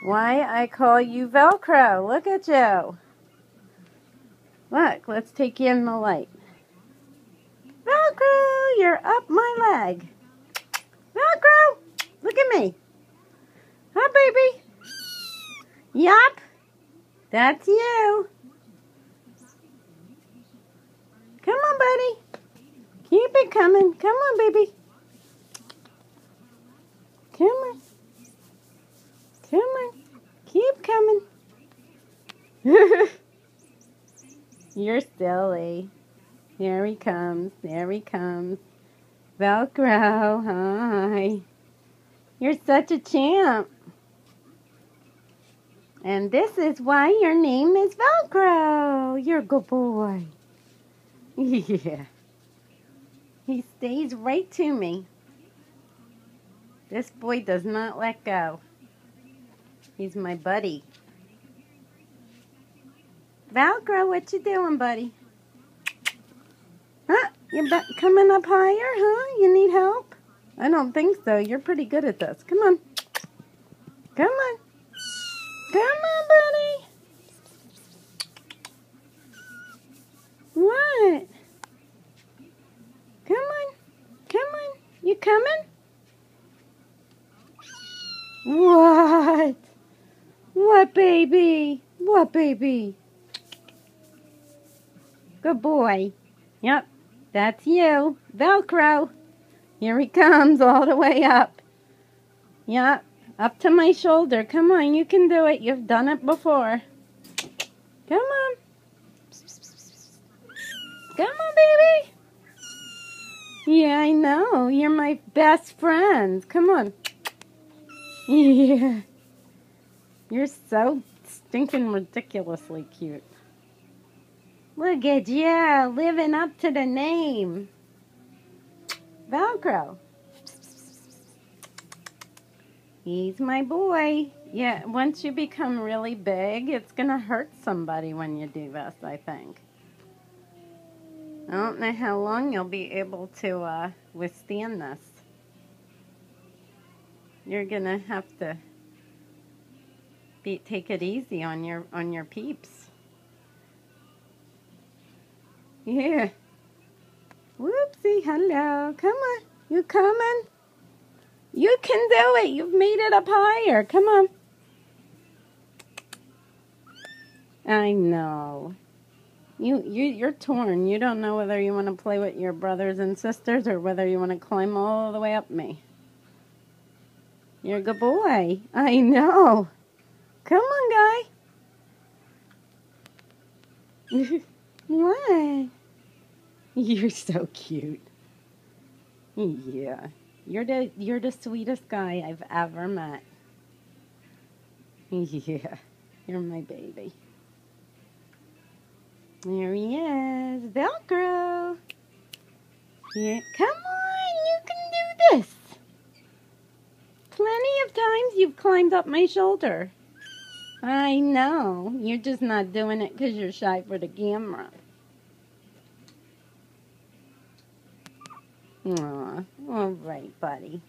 Why I call you Velcro. Look at you. Look, let's take you in the light. Velcro, you're up my leg. Velcro, look at me. Huh, baby? Yup, that's you. Come on, buddy. Keep it coming. Come on, baby. Come on. Come on. Keep coming. You're silly. Here he comes. There he comes. Velcro, hi. You're such a champ. And this is why your name is Velcro. You're a good boy. Yeah. He stays right to me. This boy does not let go. He's my buddy. Velcro, what you doing, buddy? Huh? You coming up higher, huh? You need help? I don't think so. You're pretty good at this. Come on. Come on. Come on, buddy. What? Come on. Come on. You coming? What? What, baby? What, baby? Good boy. Yep, that's you. Velcro. Here he comes all the way up. Yep, up to my shoulder. Come on, you can do it. You've done it before. Come on. Come on, baby. Yeah, I know. You're my best friend. Come on. Yeah. You're so stinking ridiculously cute. Look at you, living up to the name. Velcro. He's my boy. Yeah, once you become really big, it's going to hurt somebody when you do this, I think. I don't know how long you'll be able to withstand this. You're going to have to take it easy on your peeps. Yeah. Whoopsie, hello. Come on. You coming? You can do it. You've made it up higher. Come on. I know. You're torn. You don't know whether you want to play with your brothers and sisters or whether you want to climb all the way up me. You're a good boy. I know. Come on, guy. What? You're so cute. Yeah. You're the sweetest guy I've ever met. Yeah. You're my baby. There he is. Velcro. Yeah. Come on, you can do this. Plenty of times you've climbed up my shoulder. I know. You're just not doing it because you're shy for the camera. Aw, all right, buddy.